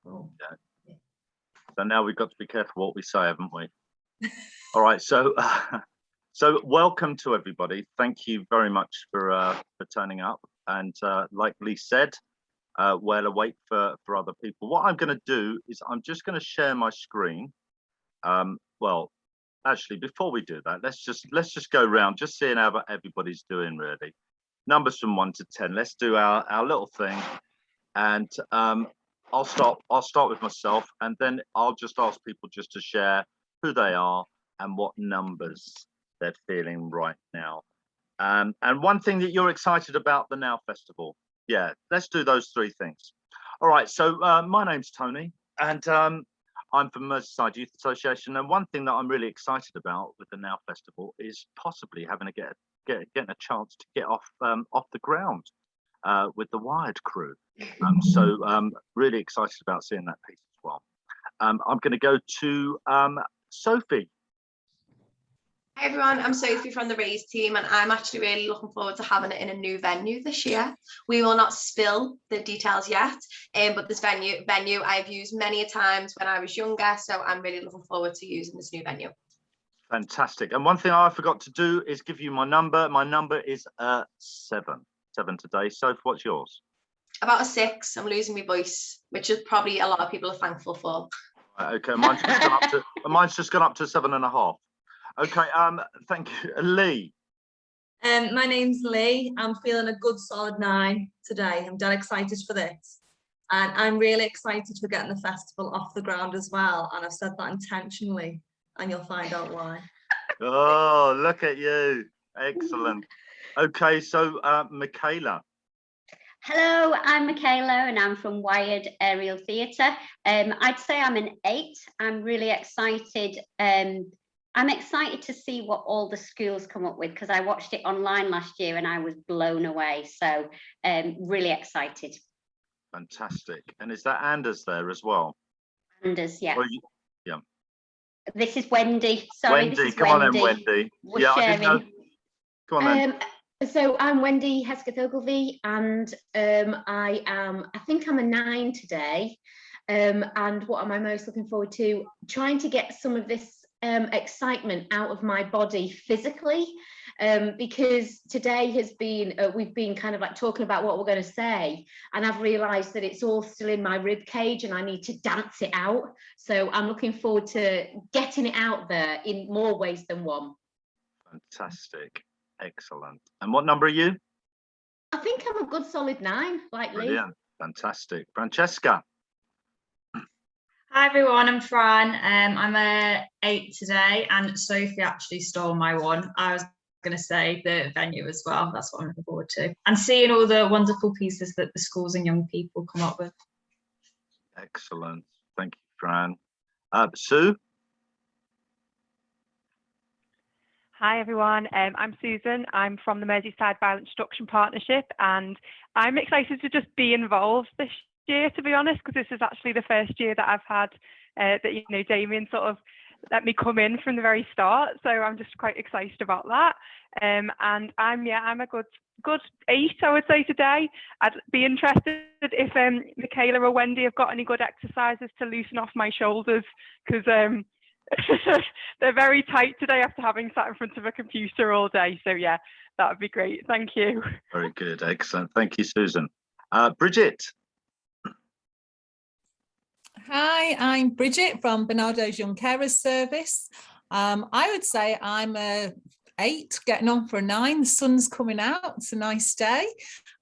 Oh. Yeah. So now we've got to be careful what we say, haven't we? All right, so so welcome to everybody. Thank you very much for turning up. And like Lee said, we'll await for other people. What I'm going to do is I'm just going to share my screen. Well, actually, before we do that, let's just go around, just seeing how everybody's doing really. Numbers from 1 to 10. Let's do our little thing, and I'll start with myself, and then I'll just ask people just to share who they are and what numbers they're feeling right now. And one thing that you're excited about the Now Festival. Yeah, let's do those three things. All right, so my name's Tony, and I'm from Merseyside Youth Association. And one thing that I'm really excited about with the Now Festival is possibly having to getting a chance to get off the ground with the Wired crew. So really excited about seeing that piece as well. I'm going to go to Sophie. Hi everyone, I'm Sophie from the Raise team, and I'm actually really looking forward to having it in a new venue this year. We will not spill the details yet, but this venue I've used many a times when I was younger, so I'm really looking forward to using this new venue. Fantastic. And one thing I forgot to do is give you my number. My number is 7 today. Soph, what's yours? About a 6. I'm losing my voice, which is probably a lot of people are thankful for. Okay, mine's just gone up to 7.5. Okay, thank you. Lee. My name's Lee. I'm feeling a good solid 9 today. I'm dead excited for this. And I'm really excited for getting the festival off the ground as well. And I've said that intentionally, and you'll find out why. Oh, look at you. Excellent. Okay, so Michaela. Hello, I'm Michaela and I'm from Wired Aerial Theatre. I'd say I'm an 8. I'm really excited. I'm excited to see what all the schools come up with, because I watched it online last year and I was blown away. So really excited. Fantastic. And is that Anders there as well? Anders, yeah. Yeah. This is Wendy. Sorry, Wendy, this is come Wendy. on then, Wendy. We're yeah, sharing. I didn't know. Come on then. So I'm Wendy Hesketh Ogilvie, and I think I'm a 9 today. And what am I most looking forward to? Trying to get some of this excitement out of my body physically, because today has been, we've been kind of like talking about what we're going to say, and I've realized that it's all still in my rib cage and I need to dance it out. So I'm looking forward to getting it out there in more ways than one. Fantastic. Excellent. And what number are you? I think I'm a good solid 9, like Lee. Brilliant. Fantastic. Francesca. Hi everyone, I'm Fran. I'm a 8 today, and Sophie actually stole my 1. I was going to say the venue as well. That's what I'm looking forward to, and seeing all the wonderful pieces that the schools and young people come up with. Excellent. Thank you, Fran. Sue. Hi everyone, I'm Susan. I'm from the Merseyside Violence Reduction Partnership, and I'm excited to just be involved this year, to be honest, because this is actually the first year that I've had that Damien sort of let me come in from the very start, so I'm just quite excited about that. And I'm a good 8, I would say, today. I'd be interested if Michaela or Wendy have got any good exercises to loosen off my shoulders, because they're very tight today after having sat in front of a computer all day. So yeah, that would be great. Thank you. Very good. Excellent. Thank you, Susan. Bridget. Hi, I'm Bridget from Bernardo's Young Carers Service. I would say I'm a 8, getting on for a 9. The sun's coming out. It's a nice day.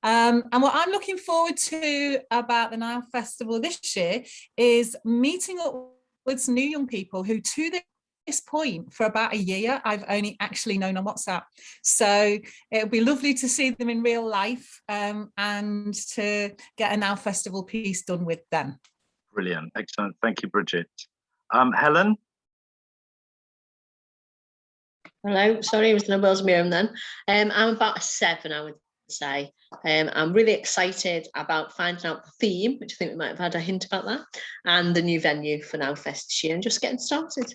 And what I'm looking forward to about the Now Festival this year is meeting up with some new young people who, to this point, for about a year, I've only actually known on WhatsApp. So it'll be lovely to see them in real life, and to get a Now Festival piece done with them. Brilliant. Excellent. Thank you, Bridget. Helen. Hello. Sorry, I was going to buzz me home then. I'm about a 7, I would say. I'm really excited about finding out the theme, which I think we might have had a hint about that, and the new venue for Now Fest this year, and just getting started.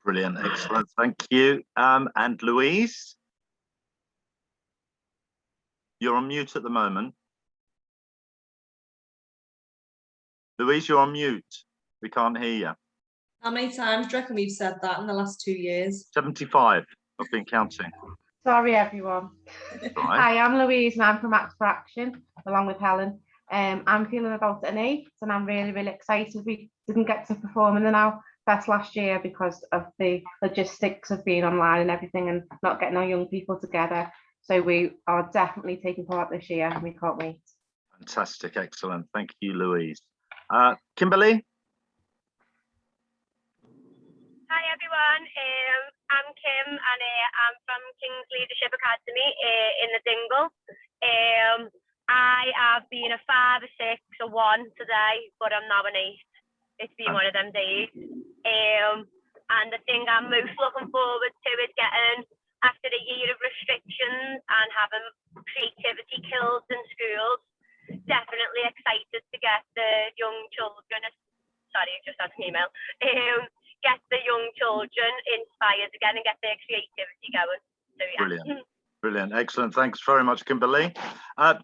Brilliant. Excellent. Thank you. And Louise. You're on mute at the moment. Louise, you're on mute. We can't hear you. How many times do you reckon we've said that in the last 2 years? 75. I've been counting. Sorry, everyone. All right. Hi, I'm Louise and I'm from Acts for Action, along with Helen. I'm feeling about an 8 and I'm really, really excited. We didn't get to perform in the Now Fest last year because of the logistics of being online and everything and not getting our young people together. So we are definitely taking part this year and we can't wait. Fantastic, excellent. Thank you, Louise. Kimberly? Hi everyone, I'm Kim and I'm from King's Leadership Academy in the Dingle. I have been a 5, a 6, a 1 today, but I'm now an 8. It's been one of them days. And the thing I'm most looking forward to is getting, after a year of restrictions and having creativity kills in schools, definitely excited to get the young children, sorry, just had an email, get the young children inspired again and get their creativity going. So yeah. Brilliant. Brilliant. Excellent. Thanks very much, Kimberly.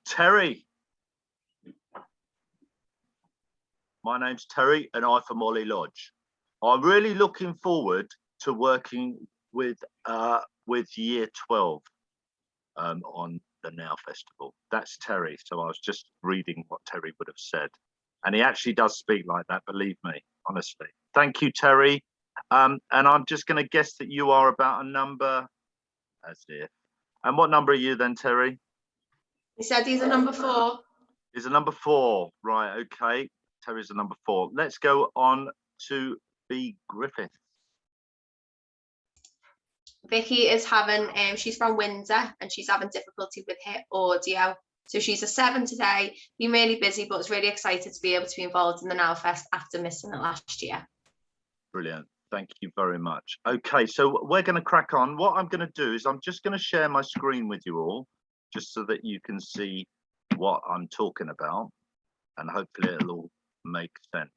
Terry. My name's Terry and I'm from Ollie Lodge. I'm really looking forward to working with Year 12 on the Now Festival. That's Terry. So I was just reading what Terry would have said. And he actually does speak like that, believe me, honestly. Thank you, Terry. And I'm just going to guess that you are about a number, as if. And what number are you then, Terry? He said he's a number 4. He's a number 4. Right, okay. Terry's a number 4. Let's go on to B. Griffith. Vicky is having, she's from Windsor and she's having difficulty with her audio. So she's a 7 today, been really busy, but was really excited to be able to be involved in the Now Fest after missing it last year. Brilliant. Thank you very much. Okay, so we're going to crack on. What I'm going to do is I'm just going to share my screen with you all, just so that you can see what I'm talking about, and hopefully it'll all make sense.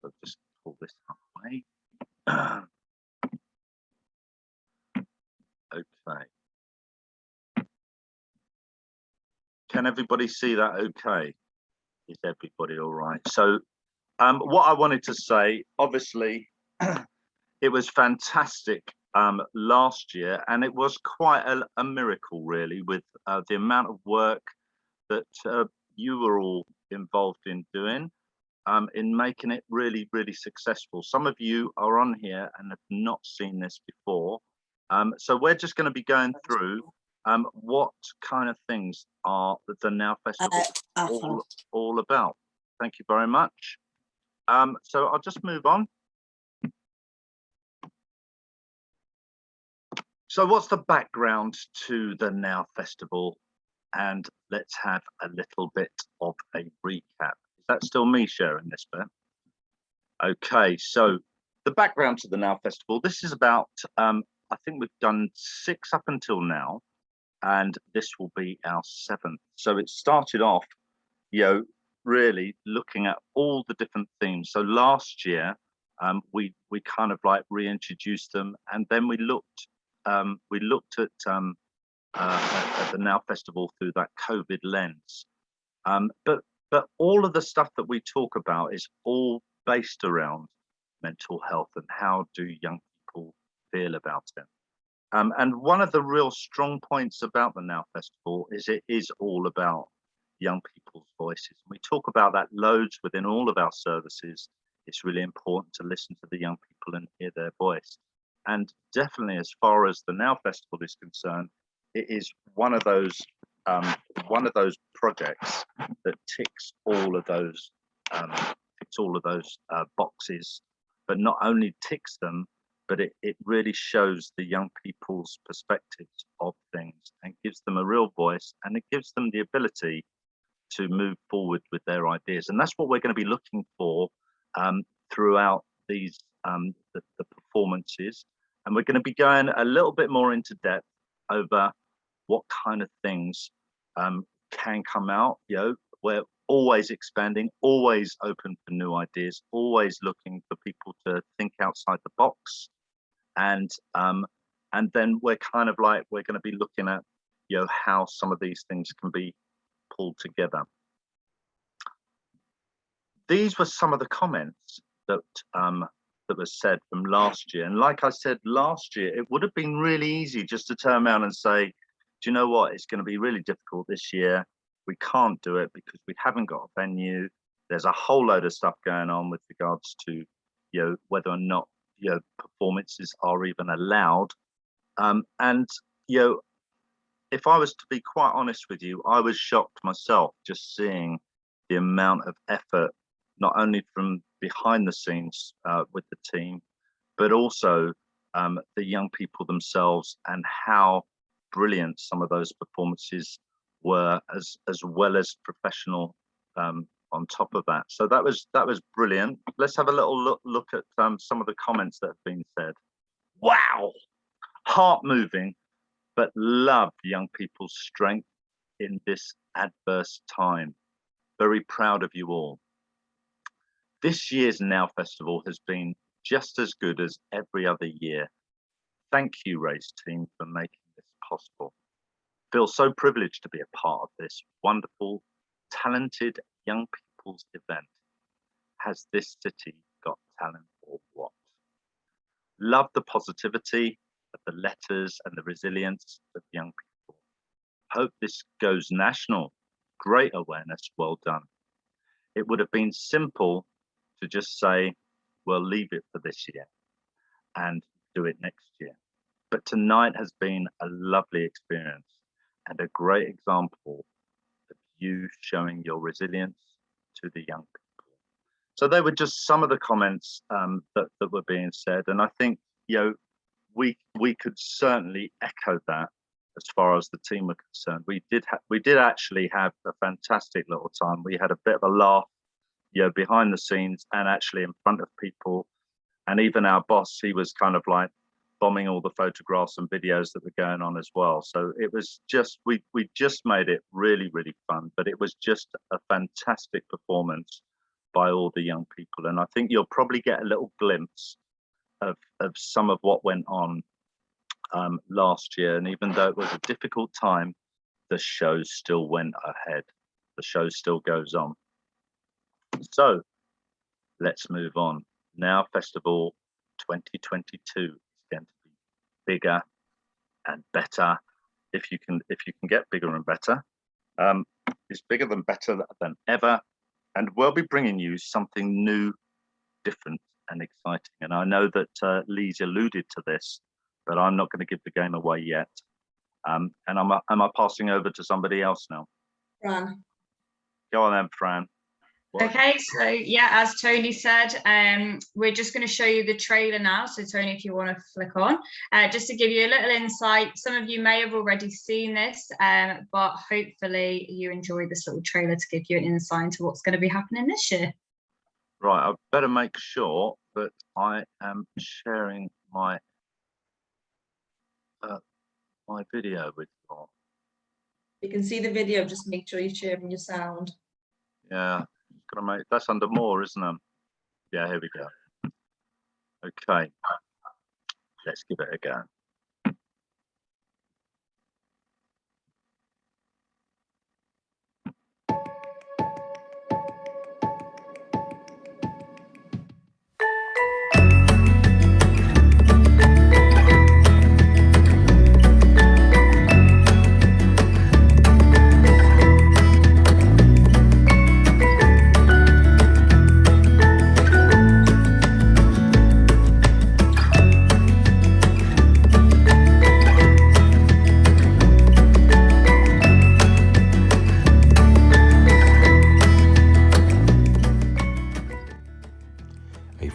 So just pull this away. Okay. Can everybody see that okay? Is everybody all right? So what I wanted to say, obviously, it was fantastic last year, and it was quite a miracle, really, with the amount of work that you were all involved in doing, in making it really, really successful. Some of you are on here and have not seen this before. So we're just going to be going through what kind of things are the Now Festival all about. Thank you very much. So I'll just move on. So what's the background to the Now Festival? And let's have a little bit of a recap. Is that still me sharing this bit? Okay, so the background to the Now Festival, this is about, I think we've done 6 up until now, and this will be our 7th. So it started off, really looking at all the different themes. So last year, we kind of like reintroduced them, and then we looked at the Now Festival through that COVID lens. But all of the stuff that we talk about is all based around mental health and how do young people feel about it. And one of the real strong points about the Now Festival is it is all about young people's voices. We talk about that loads within all of our services. It's really important to listen to the young people and hear their voice. And definitely, as far as the Now Festival is concerned, it is one of those projects that ticks all of those boxes, but not only ticks them, but it really shows the young people's perspectives of things and gives them a real voice, and it gives them the ability to move forward with their ideas. And that's what we're going to be looking for throughout these the performances. And we're going to be going a little bit more into depth over what kind of things can come out. We're always expanding, always open for new ideas, always looking for people to think outside the box. And then we're kind of like, we're going to be looking at how some of these things can be pulled together. these were some of the comments that that was said from last year. And like I said last year, it would have been really easy just to turn around and say, do you know what? It's going to be really difficult this year. We can't do it because we haven't got a venue. There's a whole load of stuff going on with regards to, whether or not, performances are even allowed. And, if I was to be quite honest with you, I was shocked myself just seeing the amount of effort, not only from behind the scenes with the team, but also the young people themselves, and how brilliant some of those performances were, as well as professional on top of that. So that was brilliant. Let's have a little look at some of the comments that have been said. Wow, heart moving, but love young people's strength in this adverse time. Very proud of you all. This year's Now Festival has been just as good as every other year. Thank you, Race Team, for making this possible. Feel so privileged to be a part of this wonderful, talented young people's event. Has this city got talent or what? Love the positivity of the letters and the resilience of young people. Hope this goes national. Great awareness, well done. It would have been simple to just say, we'll leave it for this year and do it next year. But tonight has been a lovely experience and a great example of you showing your resilience to the young people. So they were just some of the comments that were being said. And I think, we could certainly echo that as far as the team were concerned. We did actually have a fantastic little time. We had a bit of a laugh, behind the scenes and actually in front of people. And even our boss, he was kind of like bombing all the photographs and videos that were going on as well. So it was just, we just made it really, really fun, but it was just a fantastic performance by all the young people. And I think you'll probably get a little glimpse of some of what went on last year. And even though it was a difficult time, the show still went ahead. The show still goes on. So let's move on. Now Festival 2022 is going to be bigger and better. If you can get bigger and better. It's bigger than better than ever. And we'll be bringing you something new, different and exciting. And I know that Lee's alluded to this, but I'm not going to give the game away yet. And am I passing over to somebody else now? Fran. Go on then, Fran. What? Okay, so yeah, as Tony said, we're just going to show you the trailer now. So Tony, if you want to flick on, just to give you a little insight. Some of you may have already seen this, but hopefully you enjoy this little trailer to give you an insight into what's going to be happening this year. Right, I better make sure that I am sharing my my video with you all. You can see the video, just make sure you're sharing your sound. Yeah, gonna make that's under more, isn't it? Yeah, here we go. Okay, let's give it a go.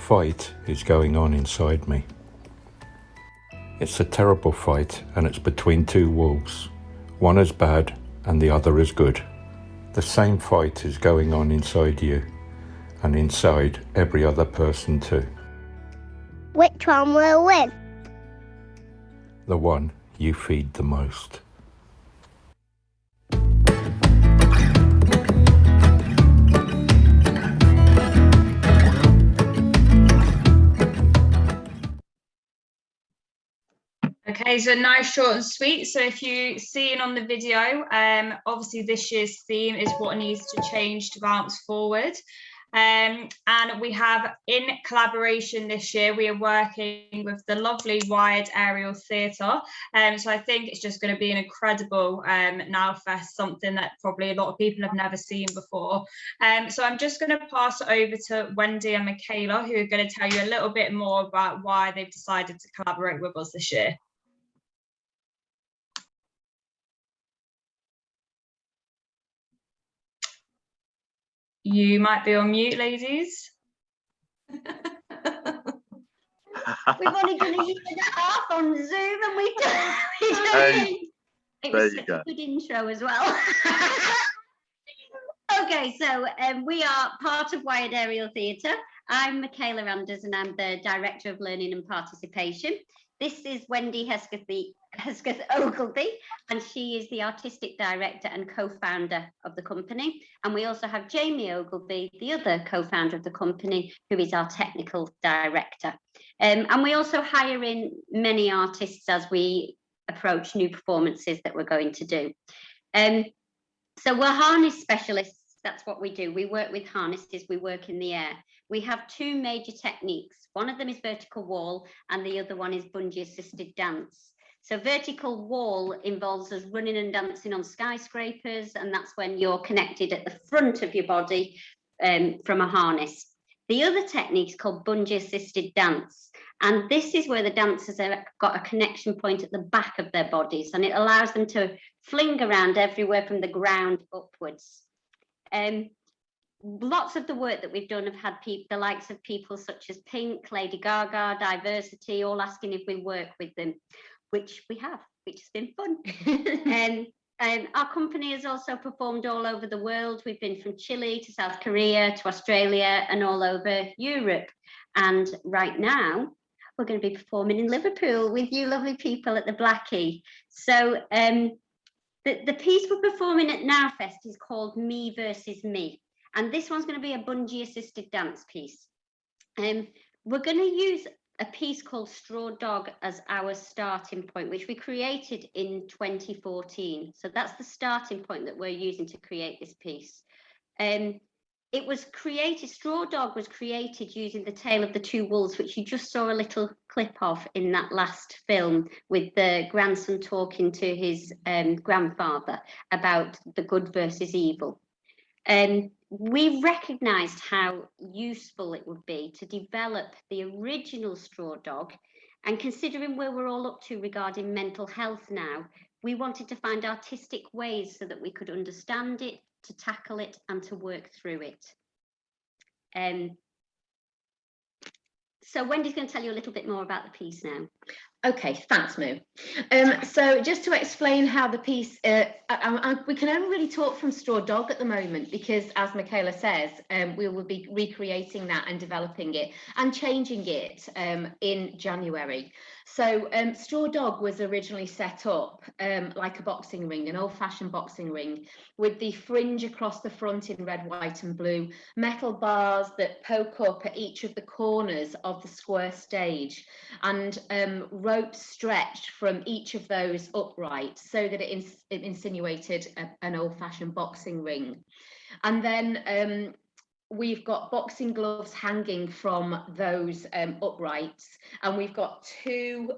Fight is going on inside me. It's a terrible fight, and it's between two wolves. One is bad and the other is good. The same fight is going on inside you and inside every other person too. Which one will win? The one you feed the most. Okay, so nice, short and sweet. So if you seen on the video, obviously this year's theme is what needs to change to bounce forward. And we have, in collaboration this year, we are working with the lovely Wired Aerial Theatre. So I think it's just going to be an incredible Now Fest, something that probably a lot of people have never seen before. So I'm just going to pass it over to Wendy and Michaela, who are going to tell you a little bit more about why they've decided to collaborate with us this year. You might be on mute, ladies. We've only done a year and a half on Zoom, and we've done it was such a good intro as well. Okay, so we are part of Wired Aerial Theatre. I'm Michaela Anders, and I'm the Director of Learning and Participation. This is Wendy Hesketh Ogilvie, and she is the Artistic Director and co-founder of the company. And we also have Jamie Ogilvie, the other co-founder of the company, who is our Technical Director. And we also hire in many artists as we approach new performances that we're going to do. So we're harness specialists. That's what we do. We work with harnesses, we work in the air. We have two major techniques. One of them is vertical wall, and the other one is bungee assisted dance. So vertical wall involves us running and dancing on skyscrapers, and that's when you're connected at the front of your body from a harness. The other technique is called bungee assisted dance. And this is where the dancers have got a connection point at the back of their bodies, and it allows them to fling around everywhere from the ground upwards. Lots of the work that we've done have had the likes of people such as Pink, Lady Gaga, Diversity, all asking if we work with them, which we have, which has been fun. Our company has also performed all over the world. We've been from Chile to South Korea to Australia and all over Europe. And right now, we're going to be performing in Liverpool with you lovely people at the Blackie. So the piece we're performing at Now Fest is called Me Versus Me. And this one's going to be a bungee assisted dance piece. We're going to use a piece called Straw Dog as our starting point, which we created in 2014. So that's the starting point that we're using to create this piece. It was created, Straw Dog was created using the tale of the two wolves, which you just saw a little clip of in that last film, with the grandson talking to his grandfather about the good versus evil. We recognised how useful it would be to develop the original Straw Dog, and considering where we're all up to regarding mental health now, we wanted to find artistic ways so that we could understand it, to tackle it, and to work through it. So Wendy's going to tell you a little bit more about the piece now. Okay, thanks, Moo. So just to explain how the piece, we can only really talk from Straw Dog at the moment, because as Michaela says, we will be recreating that and developing it and changing it in January. So Straw Dog was originally set up like a boxing ring, an old-fashioned boxing ring, with the fringe across the front in red, white and blue, metal bars that poke up at each of the corners of the square stage, and ropes stretched from each of those uprights so that it insinuated an old-fashioned boxing ring. And then we've got boxing gloves hanging from those uprights, and we've got two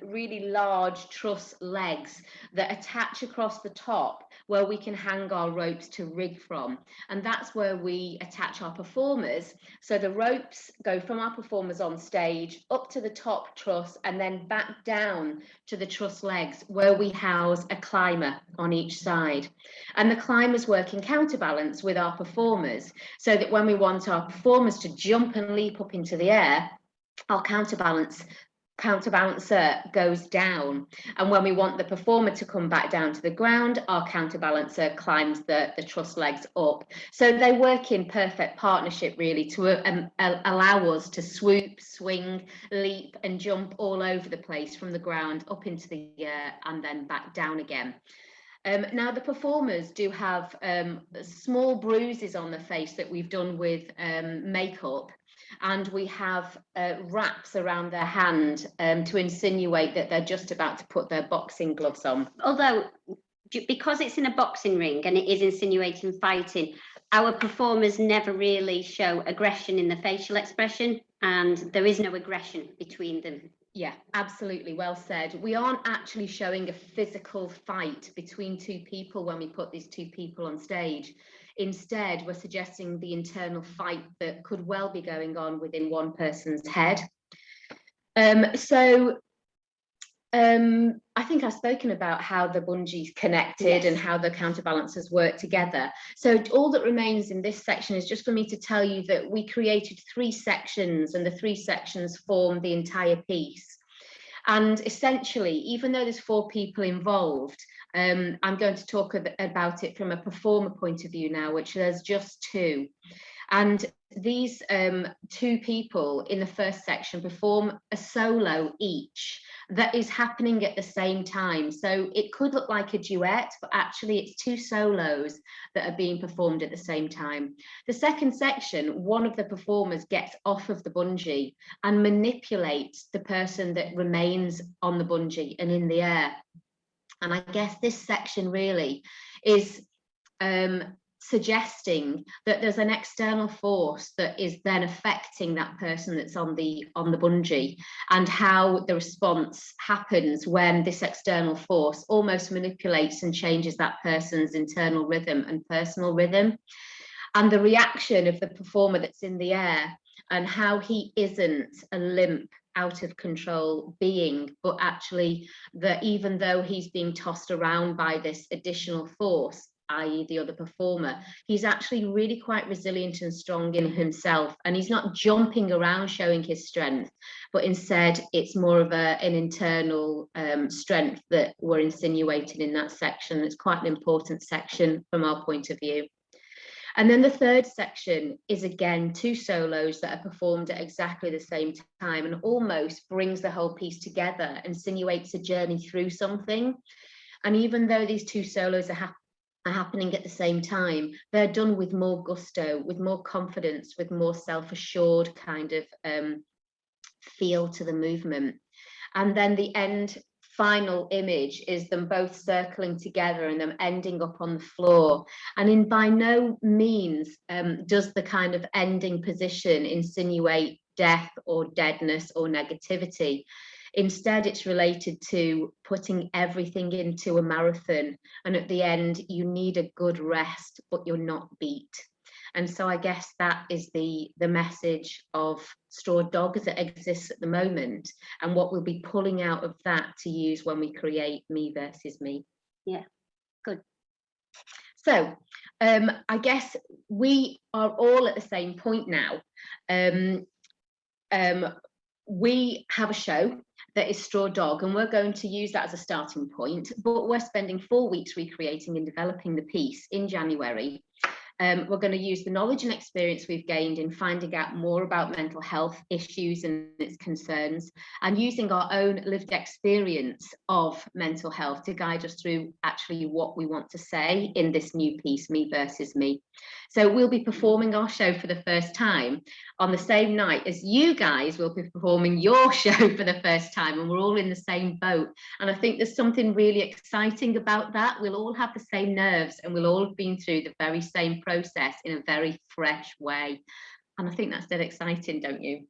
really large truss legs that attach across the top where we can hang our ropes to rig from, and that's where we attach our performers. So the ropes go from our performers on stage up to the top truss and then back down to the truss legs, where we house a climber on each side, and the climbers work in counterbalance with our performers, so that when we want our performers to jump and leap up into the air, our counterbalancer goes down, and when we want the performer to come back down to the ground, our counterbalancer climbs the truss legs up. So they work in perfect partnership, really, to allow us to swoop, swing, leap and jump all over the place, from the ground up into the air and then back down again. Now the performers do have small bruises on the face that we've done with makeup, and we have wraps around their hand to insinuate that they're just about to put their boxing gloves on. Although, because it's in a boxing ring and it is insinuating fighting, our performers never really show aggression in the facial expression, and there is no aggression between them. Yeah, absolutely. Well said. We aren't actually showing a physical fight between two people when we put these two people on stage. Instead, we're suggesting the internal fight that could well be going on within one person's head. I think I've spoken about how the bungee's connected, yes, and how the counterbalancers work together. So all that remains in this section is just for me to tell you that we created 3 sections, and the 3 sections form the entire piece. And essentially, even though there's 4 people involved, I'm going to talk about it from a performer point of view now, which there's just 2. And these 2 people in the first section perform a solo each that is happening at the same time. So it could look like a duet, but actually it's 2 solos that are being performed at the same time. The second section, one of the performers gets off of the bungee and manipulates the person that remains on the bungee and in the air. And I guess this section really is suggesting that there's an external force that is then affecting that person that's on the bungee, and how the response happens when this external force almost manipulates and changes that person's internal rhythm and personal rhythm, and the reaction of the performer that's in the air, and how he isn't a limp, out of control being, but actually that even though he's being tossed around by this additional force, i.e. the other performer, he's actually really quite resilient and strong in himself, and he's not jumping around showing his strength, but instead it's more of an internal strength that we're insinuating in that section. It's quite an important section from our point of view. And then the third section is again 2 solos that are performed at exactly the same time, and almost brings the whole piece together, insinuates a journey through something. And even though these 2 solos are happening at the same time, they're done with more gusto, with more confidence, with more self-assured kind of feel to the movement. And then the final image is them both circling together and them ending up on the floor. And in by no means does the kind of ending position insinuate death or deadness or negativity. Instead, it's related to putting everything into a marathon, and at the end you need a good rest, but you're not beat. And so I guess that is the message of Straw Dog as it exists at the moment, and what we'll be pulling out of that to use when we create Me Versus Me. Yeah, good. So I guess we are all at the same point now. We have a show that is Straw Dog, and we're going to use that as a starting point, but we're spending 4 weeks recreating and developing the piece in January. We're going to use the knowledge and experience we've gained in finding out more about mental health issues and its concerns, and using our own lived experience of mental health to guide us through actually what we want to say in this new piece, Me Versus Me. So we'll be performing our show for the first time on the same night as you guys will be performing your show for the first time, and we're all in the same boat. And I think there's something really exciting about that. We'll all have the same nerves, and we'll all have been through the very same process in a very fresh way. And I think that's dead exciting, don't you?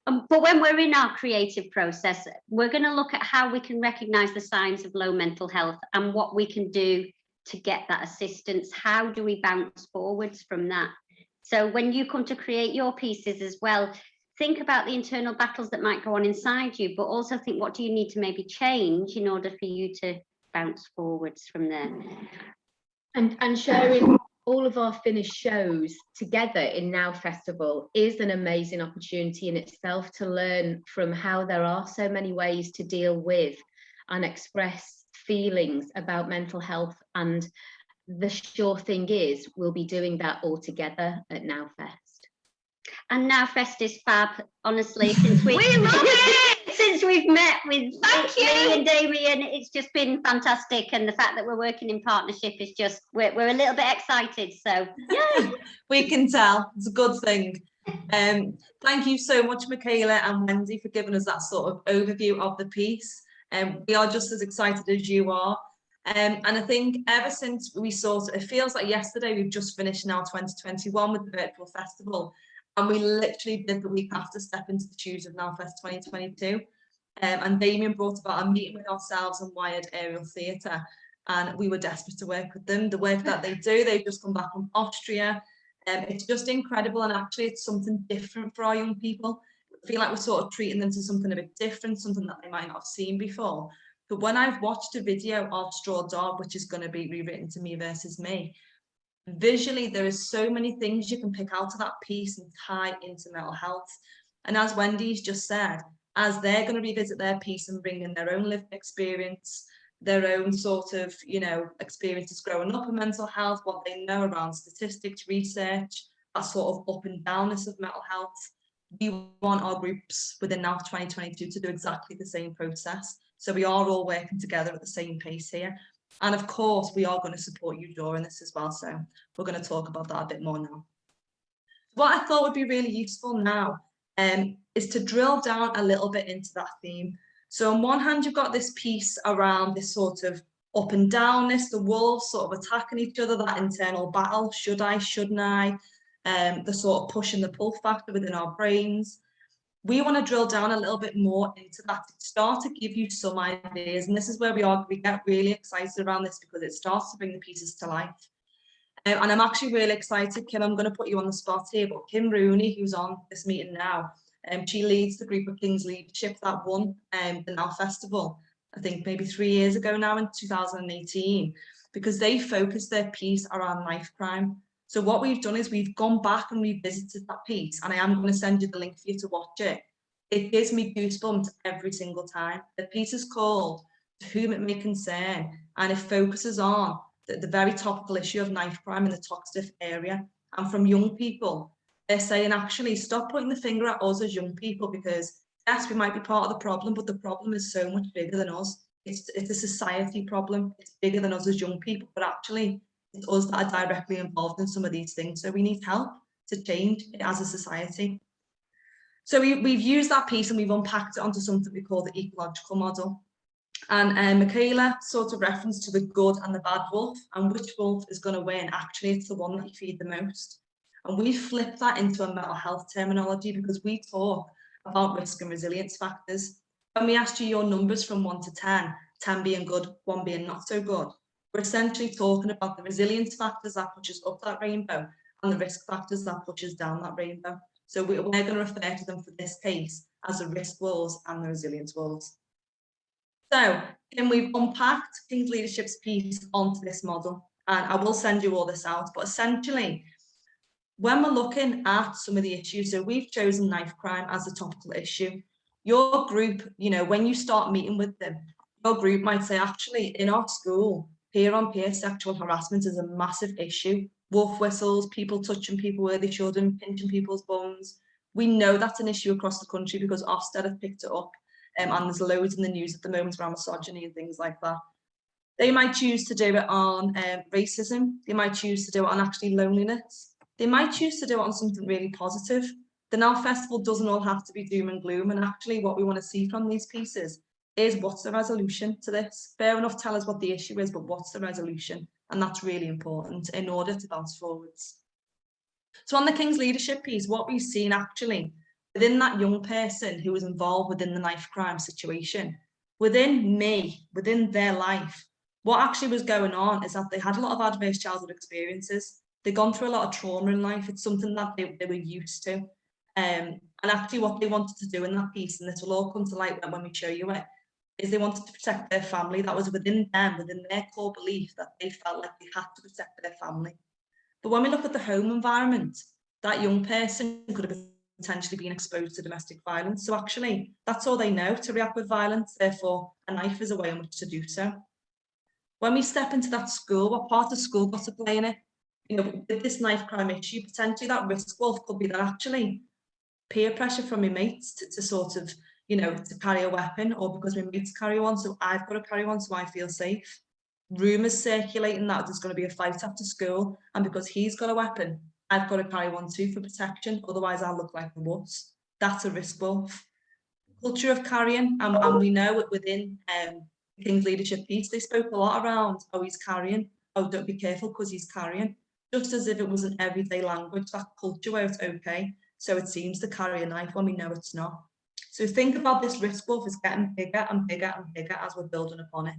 But when we're in our creative process, we're going to look at how we can recognise the signs of low mental health and what we can do to get that assistance. How do we bounce forwards from that? So when you come to create your pieces as well, think about the internal battles that might go on inside you, but also think, what do you need to maybe change in order for you to bounce forwards from there? And sharing all of our finished shows together in Now Festival is an amazing opportunity in itself to learn from how there are so many ways to deal with and express feelings about mental health. And the sure thing is we'll be doing that all together at Now Fest. And Now Fest is fab, honestly, since we love it! Since we've met with me and Damien, it's just been fantastic, and the fact that we're working in partnership is just, we're a little bit excited, so yeah, we can tell. It's a good thing. Thank you so much, Michaela and Wendy, for giving us that sort of overview of the piece. We are just as excited as you are. And I think ever since we it feels like yesterday, we've just finished now 2021 with the virtual festival. And we literally did the week after step into the shoes of NowFest 2022. And Damien brought about a meeting with ourselves and Wired Aerial Theatre. And we were desperate to work with them. The work that they do, they've just come back from Austria. It's just incredible. And actually, it's something different for our young people. I feel like we're sort of treating them to something a bit different, something that they might not have seen before. But when I've watched a video of Straw Dog, which is going to be rewritten to Me versus Me, visually, there is so many things you can pick out of that piece and tie into mental health. And as Wendy's just said, as they're going to revisit their piece and bring in their own lived experience, their own sort of, you know, experiences growing up in mental health, what they know around statistics, research, that sort of up and downness of mental health. We want our groups within Now 2022 to do exactly the same process. So we are all working together at the same pace here. And of course, we are going to support you during this as well. So we're going to talk about that a bit more now. What I thought would be really useful now is to drill down a little bit into that theme. So on one hand, you've got this piece around this sort of up and downness, the wolves sort of attacking each other, that internal battle, should I, shouldn't I, the sort of push and the pull factor within our brains. We want to drill down a little bit more into that to start to give you some ideas. And this is where we get really excited around this, because it starts to bring the pieces to life. And I'm actually really excited, Kim, I'm going to put you on the spot here, but Kim Rooney, who's on this meeting now, she leads the group of King's Leadership that won the Now Festival, I think maybe 3 years ago now in 2018, because they focused their piece around knife crime. So what we've done is we've gone back and revisited that piece, and I am going to send you the link for you to watch it. It gives me goosebumps every single time. The piece is called To Whom It May Concern, and it focuses on the very topical issue of knife crime in the toxic area. And from young people, they're saying, actually, stop pointing the finger at us as young people, because yes, we might be part of the problem, but the problem is so much bigger than us. It's a society problem. It's bigger than us as young people, but actually, it's us that are directly involved in some of these things. So we need help to change it as a society. So we've used that piece and we've unpacked it onto something we call the ecological model. And Michaela sort of referenced to the good and the bad wolf, and which wolf is going to win. Actually, it's the one that you feed the most. And we flip that into a mental health terminology, because we talk about risk and resilience factors. When we asked you your numbers from 1 to 10, 10 being good, 1 being not so good, we're essentially talking about the resilience factors that pushes up that rainbow and the risk factors that pushes down that rainbow. So we're going to refer to them for this case as the risk wolves and the resilience wolves. So we've unpacked King's Leadership's piece onto this model, and I will send you all this out. But essentially, when we're looking at some of the issues, so we've chosen knife crime as a topical issue. Your group, you know, when you start meeting with them, your group might say, actually, in our school, peer-on-peer sexual harassment is a massive issue. Wolf whistles, people touching people where they shouldn't, pinching people's bums. We know that's an issue across the country because Ofsted have picked it up, and there's loads in the news at the moment around misogyny and things like that. They might choose to do it on racism. They might choose to do it on actually loneliness. They might choose to do it on something really positive. The Now Festival doesn't all have to be doom and gloom, and actually what we want to see from these pieces is, what's the resolution to this? Fair enough, tell us what the issue is, but what's the resolution? And that's really important in order to bounce forwards. So on the King's Leadership piece, what we've seen actually within that young person who was involved within the knife crime situation, within their life, what actually was going on is that they had a lot of adverse childhood experiences. They'd gone through a lot of trauma in life. It's something that they were used to. And actually what they wanted to do in that piece, and this will all come to light when we show you it, is they wanted to protect their family. That was within them, within their core belief, that they felt like they had to protect their family. But when we look at the home environment, that young person could have potentially been exposed to domestic violence. So actually, that's all they know, to react with violence. Therefore, a knife is a way in which to do so. When we step into that school, what part of school got to play in it? You know, with this knife crime issue, potentially that risk wolf could be that actually peer pressure from my mates to sort of, you know, to carry a weapon, or because my mates carry one, so I've got to carry one so I feel safe. Rumours circulating that there's going to be a fight after school, and because he's got a weapon, I've got to carry one too for protection, otherwise I'll look like a wuss. That's a risk wolf. Culture of carrying, and we know it within King's leadership piece, they spoke a lot around, oh, he's carrying, oh, don't be careful because he's carrying, just as if it was an everyday language, that culture where it's okay, so it seems to carry a knife when we know it's not. So think about this risk wolf is getting bigger and bigger and bigger as we're building upon it.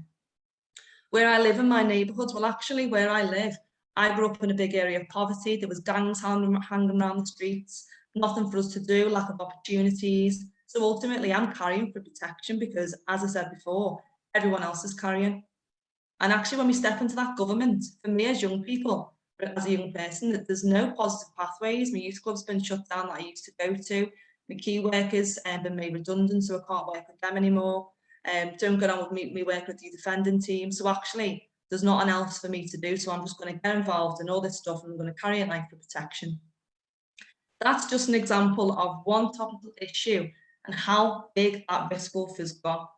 Where I live in my neighbourhood, well, actually where I live, I grew up in a big area of poverty. There was gangs hanging around the streets, nothing for us to do, lack of opportunities. So ultimately I'm carrying for protection because, as I said before, everyone else is carrying. And actually when we step into that government, for me as young people, as a young person, that there's no positive pathways. My youth club's been shut down that I used to go to. My key workers have been made redundant, so I can't work with them anymore. Don't get on with me work with the defending team. So actually, there's nothing else for me to do. So I'm just going to get involved in all this stuff and I'm going to carry a knife for protection. That's just an example of one topical issue and how big that risk wolf has got.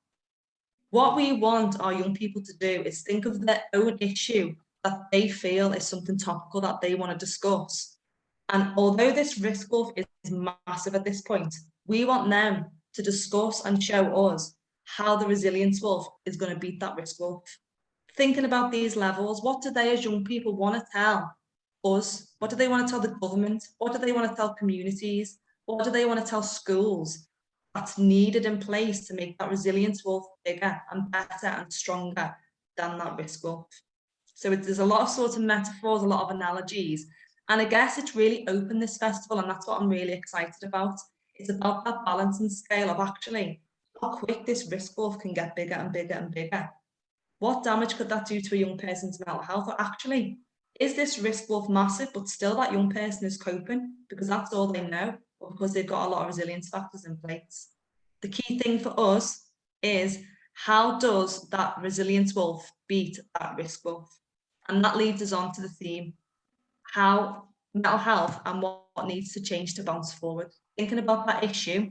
What we want our young people to do is think of their own issue that they feel is something topical that they want to discuss. And although this risk wolf is massive at this point, we want them to discuss and show us how the resilience wolf is going to beat that risk wolf. Thinking about these levels, what do they as young people want to tell us? What do they want to tell the government? What do they want to tell communities? What do they want to tell schools that's needed in place to make that resilience wolf bigger and better and stronger than that risk wolf? So there's a lot of sort of metaphors, a lot of analogies. And I guess it's really open, this festival, and that's what I'm really excited about. It's about that balancing scale of actually how quick this risk wolf can get bigger and bigger and bigger. What damage could that do to a young person's mental health? Or actually, is this risk wolf massive, but still that young person is coping because that's all they know, or because they've got a lot of resilience factors in place? The key thing for us is, how does that resilience wolf beat that risk wolf? And that leads us on to the theme, how mental health and what needs to change to bounce forward. Thinking about that issue,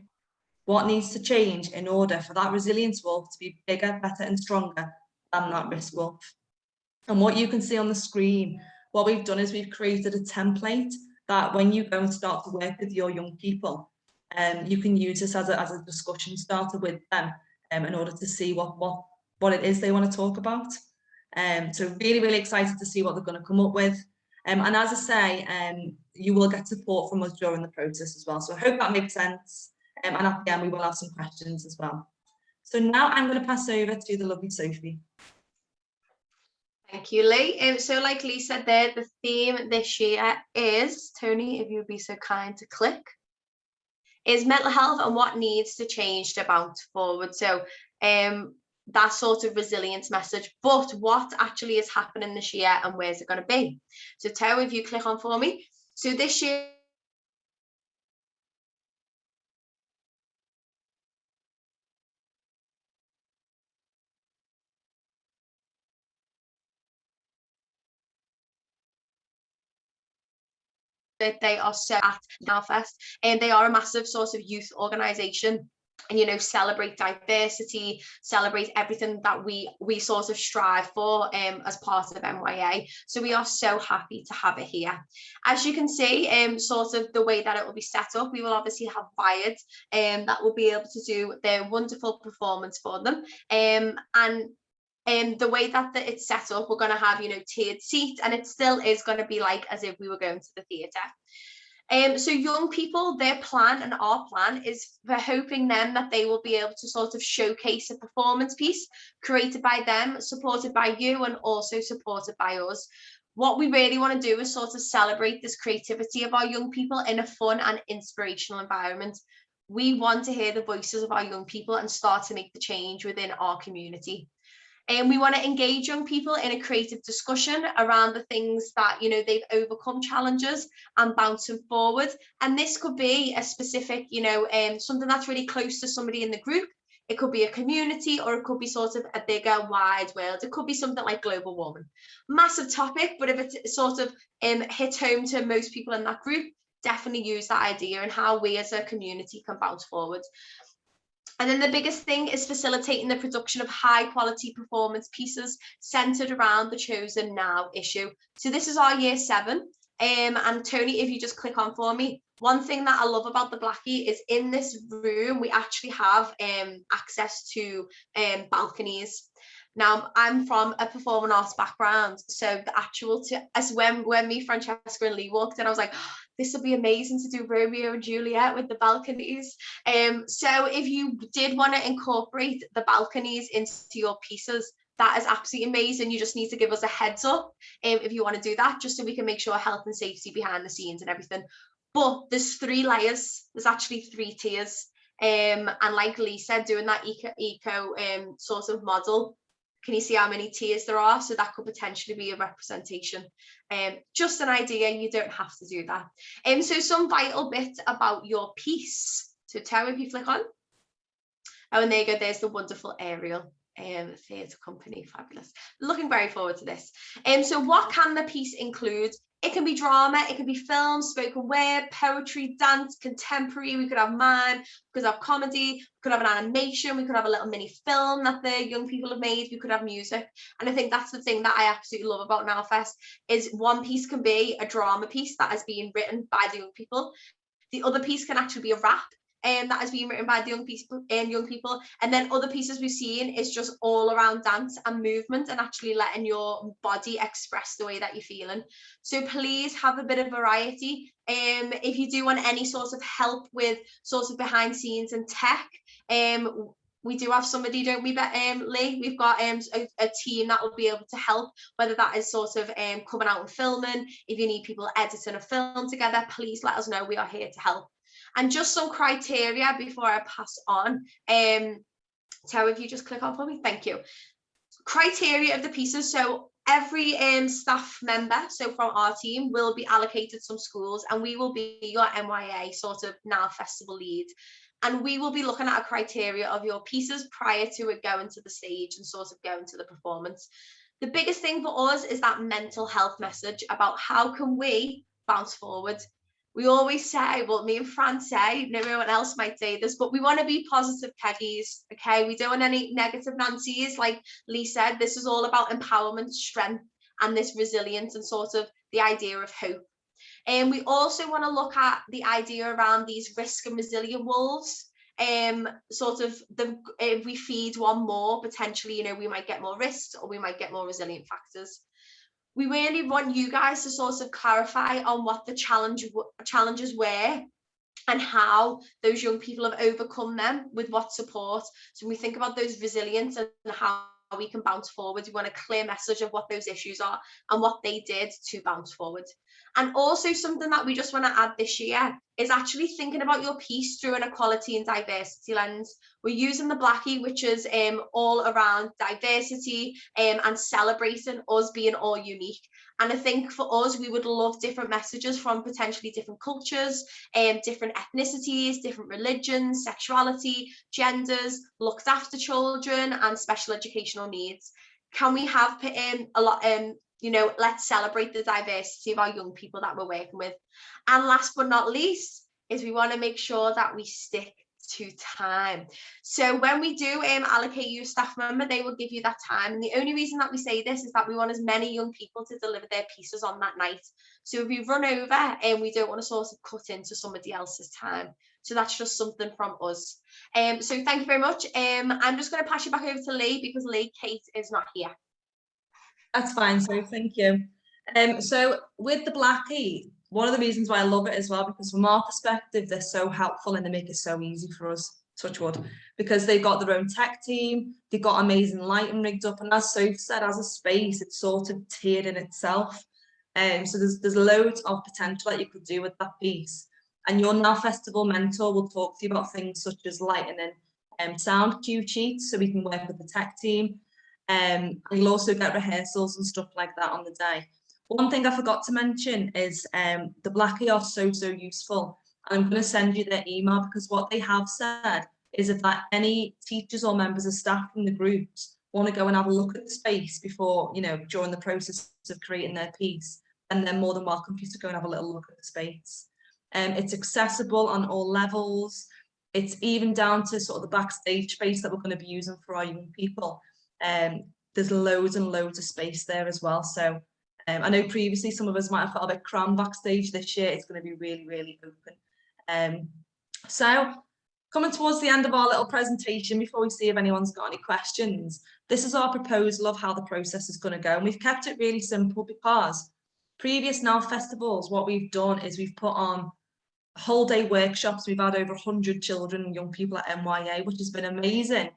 what needs to change in order for that resilience wolf to be bigger, better and stronger than that risk wolf? And what you can see on the screen, what we've done is we've created a template that when you go and start to work with your young people, you can use this as a discussion starter with them in order to see what it is they want to talk about. So really, really excited to see what they're going to come up with. And as I say, you will get support from us during the process as well. So I hope that makes sense. And at the end, we will have some questions as well. So now I'm going to pass over to the lovely Sophie. Thank you, Lee. So like Lee said there, the theme this year is, Tony, if you would be so kind to click, is mental health and what needs to change to bounce forward. So that sort of resilience message, but what actually is happening this year and where's it going to be? So Tao, if you click on for me. So this year, that they are so at Nowfest, and they are a massive sort of youth organisation, and, you know, celebrate diversity, celebrate everything that we sort of strive for as part of MYA. So we are so happy to have it here. As you can see, sort of the way that it will be set up, we will obviously have Wired that will be able to do their wonderful performance for them, and the way that it's set up, we're going to have, you know, tiered seats, and it still is going to be like as if we were going to the theatre. So young people, their plan and our plan is for hoping them that they will be able to sort of showcase a performance piece created by them, supported by you, and also supported by us. What we really want to do is sort of celebrate this creativity of our young people in a fun and inspirational environment. We want to hear the voices of our young people and start to make the change within our community. And we want to engage young people in a creative discussion around the things that, you know, they've overcome challenges and bouncing forward. And this could be a specific, you know, something that's really close to somebody in the group. It could be a community, or it could be sort of a bigger, wide world. It could be something like global warming. Massive topic, but if it sort of hits home to most people in that group, definitely use that idea and how we as a community can bounce forward. And then the biggest thing is facilitating the production of high quality performance pieces centered around the Chosen Now issue. So this is our year 7. And Tony, if you just click on for me, one thing that I love about the Blackie is in this room, we actually have access to balconies. Now, I'm from a performing arts background, so the actual, as when me, Francesca and Lee walked in, I was like, oh, this would be amazing to do Romeo and Juliet with the balconies. So if you did want to incorporate the balconies into your pieces, that is absolutely amazing. You just need to give us a heads up if you want to do that, just so we can make sure health and safety behind the scenes and everything. But there's 3 layers, there's actually 3 tiers. And like Lee said, doing that eco sort of model, can you see how many tiers there are? So that could potentially be a representation. Just an idea, you don't have to do that. So some vital bits about your piece. So Terry, if you flick on. Oh, and there you go, there's the wonderful aerial. Theatre company, fabulous. Looking very forward to this. So what can the piece include? It can be drama, it can be film, spoken word, poetry, dance, contemporary. We could have mime, we could have comedy, we could have an animation, we could have a little mini film that the young people have made, we could have music. And I think that's the thing that I absolutely love about NowFest, is one piece can be a drama piece that has been written by the young people. The other piece can actually be a rap that has been written by the young people, and then other pieces we've seen is just all around dance and movement and actually letting your body express the way that you're feeling. So please have a bit of variety. If you do want any sort of help with sort of behind scenes and tech, we do have somebody, don't we, Lee? We've got a team that will be able to help, whether that is sort of coming out and filming. If you need people editing a film together, please let us know. We are here to help. And just some criteria before I pass on. Terry, if you just click on for me, thank you. Criteria of the pieces. So every staff member, so from our team, will be allocated some schools, and we will be your MYA sort of Now Festival lead. And we will be looking at a criteria of your pieces prior to it going to the stage and sort of going to the performance. The biggest thing for us is that mental health message about how can we bounce forward. We always say, well, me and Fran say, no one else might say this, but we want to be positive Peggies, okay? We don't want any negative Nancy's. Like Lee said, this is all about empowerment, strength, and this resilience and sort of the idea of hope. And we also want to look at the idea around these risk and resilient wolves. Sort of if we feed one more, potentially, you know, we might get more risks or we might get more resilient factors. We really want you guys to sort of clarify on what the challenges were and how those young people have overcome them with what support. So when we think about those resilience and how we can bounce forward, we want a clear message of what those issues are and what they did to bounce forward. And also something that we just want to add this year is actually thinking about your piece through an equality and diversity lens. We're using the Blackie, which is all around diversity and celebrating us being all unique. And I think for us, we would love different messages from potentially different cultures, different ethnicities, different religions, sexuality, genders, looked after children and special educational needs. Can we have put in a lot, you know, let's celebrate the diversity of our young people that we're working with. And last but not least is we want to make sure that we stick to time. So when we do allocate you a staff member, they will give you that time. And the only reason that we say this is that we want as many young people to deliver their pieces on that night. So if we run over and we don't want to sort of cut into somebody else's time. So that's just something from us. So thank you very much. I'm just going to pass you back over to Lee because Lee, Kate is not here. That's fine, so thank you. So with the Blackie, one of the reasons why I love it as well, because from our perspective, they're so helpful and they make it so easy for us, touch wood, because they've got their own tech team, they've got amazing lighting rigged up, and as Sophie said, as a space, it's sort of tiered in itself. So there's loads of potential that you could do with that piece. And your Now Festival mentor will talk to you about things such as lighting and sound cue sheets, so we can work with the tech team. And you'll also get rehearsals and stuff like that on the day. One thing I forgot to mention is the Blackie are so useful. I'm going to send you their email because what they have said is that any teachers or members of staff from the groups want to go and have a look at the space before, you know, during the process of creating their piece, and they're more than welcome for you to go and have a little look at the space. It's accessible on all levels. It's even down to sort of the backstage space that we're going to be using for our young people. There's loads and loads of space there as well. So I know previously some of us might have felt a bit crammed backstage. This year it's going to be really open. So Coming towards the end of our little presentation, before we see if anyone's got any questions, this is our proposal of how the process is going to go. And we've kept it really simple because previous Now festivals, what we've done is we've put on whole day workshops. We've had over 100 children and young people at MYA, which has been amazing.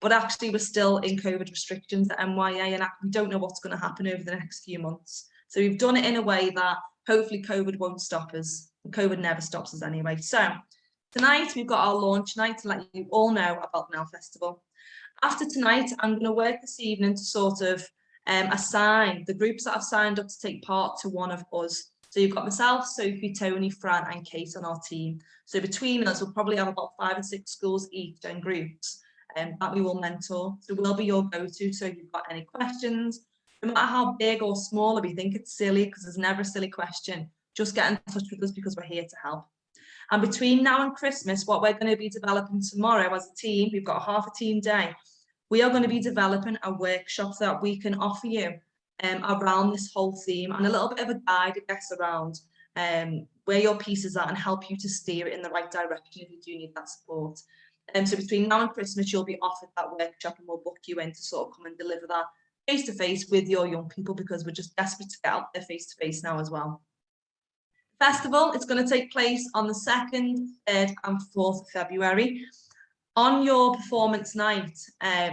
But actually, we're still in COVID restrictions at MYA, and we don't know what's going to happen over the next few months. So we've done it in a way that hopefully COVID won't stop us. COVID never stops us anyway. So tonight, we've got our launch night to let you all know about Now Festival. After tonight, I'm going to work this evening to sort of assign the groups that have signed up to take part to one of us. So you've got myself, Sophie, Tony, Fran and Kate on our team. So between us, we'll probably have about 5 or 6 schools each and groups that we will mentor. So we'll be your go-to. So if you've got any questions, no matter how big or small, if you think it's silly, because there's never a silly question, just get in touch with us because we're here to help. And between now and Christmas, what we're going to be developing tomorrow as a team, we've got half a team day, we are going to be developing a workshop that we can offer you around this whole theme, and a little bit of a guide, I guess, around where your piece is at and help you to steer it in the right direction if you do need that support. So between now and Christmas, you'll be offered that workshop and we'll book you in to sort of come and deliver that face-to-face with your young people, because we're just desperate to get out there face-to-face now as well. Festival, it's going to take place on the 2nd, 3rd and 4th of February. On your performance night,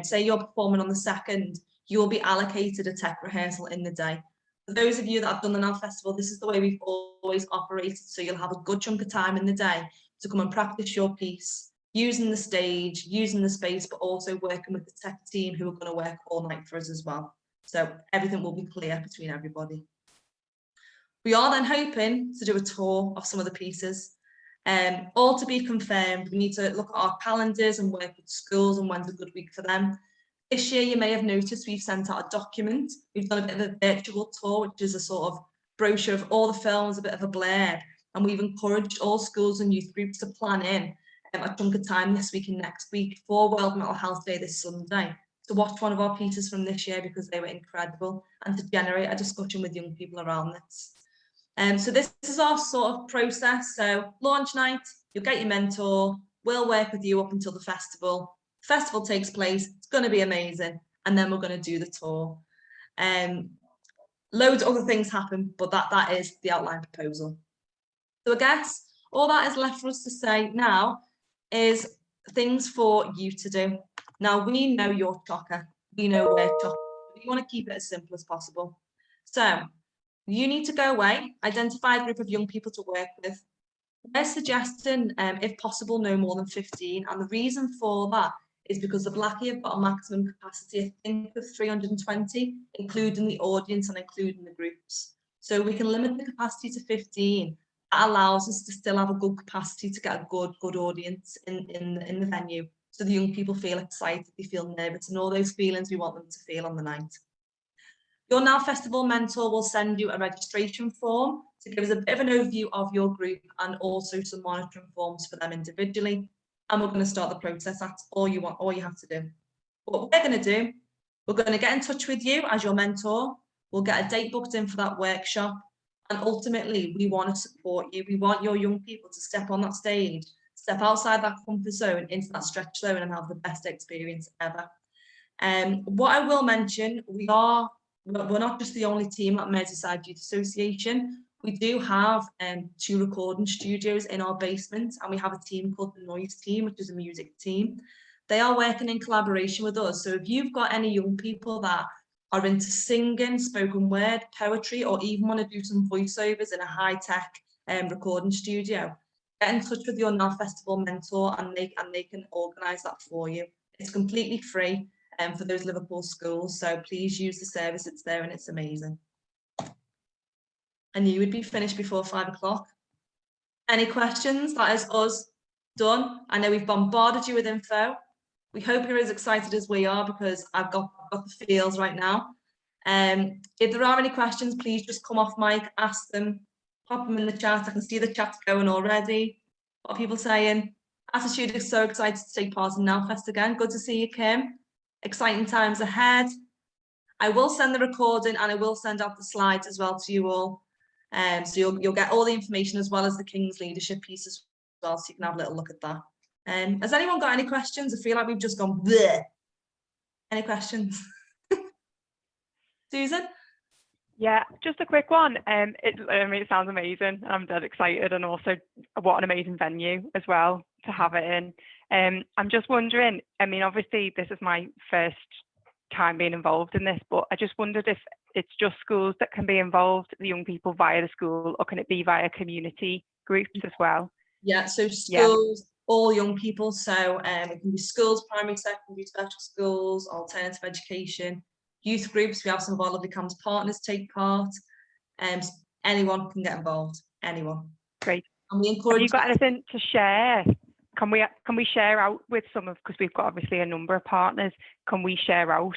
say you're performing on the 2nd, you will be allocated a tech rehearsal in the day. For those of you that have done the Now Festival, this is the way we've always operated. So you'll have a good chunk of time in the day to come and practice your piece, using the stage, using the space, but also working with the tech team who are going to work all night for us as well. So everything will be clear between everybody. We are then hoping to do a tour of some of the pieces. All to be confirmed. We need to look at our calendars and work with schools and when's a good week for them. This year, you may have noticed we've sent out a document. We've done a bit of a virtual tour, which is a sort of brochure of all the films, a bit of a blurb. And we've encouraged all schools and youth groups to plan in a chunk of time this week and next week for World Mental Health Day this Sunday to watch one of our pieces from this year because they were incredible, and to generate a discussion with young people around this. So this is our sort of process. So launch night, you'll get your mentor, we'll work with you up until the festival. The festival takes place, it's going to be amazing, and then we're going to do the tour. Loads of other things happen, but that is the outline proposal. So I guess all that is left for us to say now is things for you to do. Now, we know you're chocker, we know we're chocker, but you want to keep it as simple as possible. So you need to go away, identify a group of young people to work with. We're suggesting, if possible, no more than 15. And the reason for that is because the Blackie have got a maximum capacity, I think, of 320, including the audience and including the groups. So we can limit the capacity to 15. That allows us to still have a good capacity to get a good audience in the venue. So the young people feel excited, they feel nervous, and all those feelings we want them to feel on the night. Your Now Festival mentor will send you a registration form to give us a bit of an overview of your group and also some monitoring forms for them individually. And we're going to start the process. That's all you have to do. What we're going to do, we're going to get in touch with you as your mentor. We'll get a date booked in for that workshop. And ultimately, we want to support you. We want your young people to step on that stage, step outside that comfort zone into that stretch zone and have the best experience ever. What I will mention, we're not just the only team at Merseyside Youth Association. We do have 2 recording studios in our basement, and we have a team called the Noise Team, which is a music team. They are working in collaboration with us. So if you've got any young people that are into singing, spoken word, poetry, or even want to do some voiceovers in a high-tech recording studio, get in touch with your Now Festival mentor and they can organise that for you. It's completely free for those Liverpool schools, so please use the service. It's there and it's amazing. I knew we'd be finished before 5 o'clock. Any questions? That is us done. I know we've bombarded you with info. We hope you're as excited as we are, because I've got the feels right now. If there are any questions, please just come off mic, ask them, pop them in the chat. I can see the chat's going already. What are people saying? Attitude is so excited to take part in Now Fest again. Good to see you, Kim. Exciting times ahead. I will send the recording and I will send out the slides as well to you all. So you'll get all the information as well as the King's leadership piece as well, so you can have a little look at that. Has anyone got any questions? I feel like we've just gone bleh. Any questions? Susan? Yeah, just a quick one. It sounds amazing. I'm dead excited, and also what an amazing venue as well to have it in. I'm just wondering, I mean, obviously this is my first time being involved in this, but I just wondered if it's just schools that can be involved, the young people via the school, or can it be via community groups as well? Yeah, so schools, all young people. So it can be schools, primary, secondary, special schools, alternative education, youth groups. We have some of our lovely campus partners take part. Anyone can get involved. Anyone. Great. And we encourage. Have you got anything to share? Can we share out with some of, because we've got obviously a number of partners, can we share out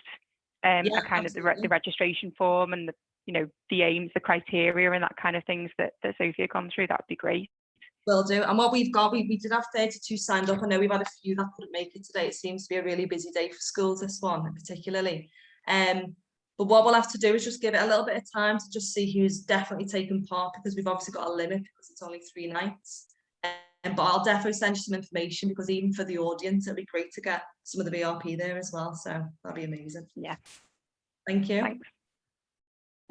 a kind of the registration form and the aims, the criteria and that kind of things that Sophia gone through? That'd be great. Will do. And what we've got, we did have 32 signed up. I know we've had a few that couldn't make it today. It seems to be a really busy day for schools, this one particularly. But what we'll have to do is just give it a little bit of time to just see who's definitely taken part, because we've obviously got a limit because it's only 3 nights. But I'll definitely send you some information, because even for the audience, it'd be great to get some of the VRP there as well. So that'd be amazing. Yeah. Thank you. Thanks.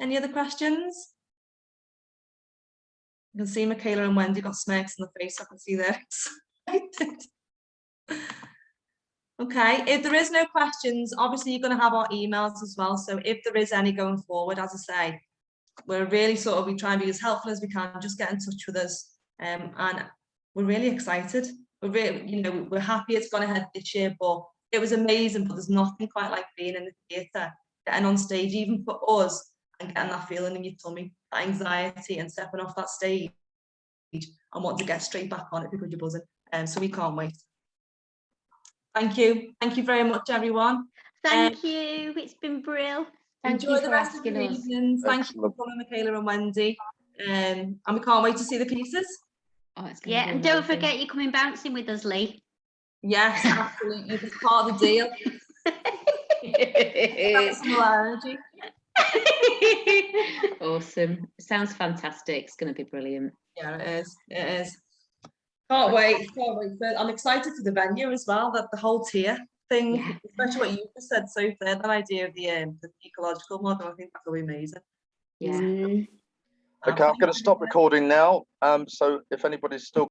Any other questions? You can see Michaela and Wendy got smirks in the face. I can see they're excited. Okay, if there is no questions, obviously you're going to have our emails as well. So if there is any going forward, as I say, we're really we try and be as helpful as we can. Just get in touch with us, and we're really excited. We're really, we're happy it's gone ahead this year, but it was amazing. But there's nothing quite like being in the theatre, getting on stage, even for us, and getting that feeling in your tummy, that anxiety, and stepping off that stage and wanting to get straight back on it because you're buzzing. So we can't wait. Thank you. Thank you very much, everyone. Thank you. It's been brilliant. Enjoy the rest of the evening. Thank you for coming, Michaela and Wendy. And we can't wait to see the pieces. Oh, yeah, and don't forget you're coming bouncing with us, Lee. Yes, absolutely. It's part of the deal. Energy. Awesome. Sounds fantastic. It's going to be brilliant. Yeah, it is. It is. Can't wait. I'm excited for the venue as well. That the whole tier thing, especially what you just said, Sophie, that idea of the ecological model. I think that will be amazing. Yeah. Okay, I'm going to stop recording now. So if anybody's still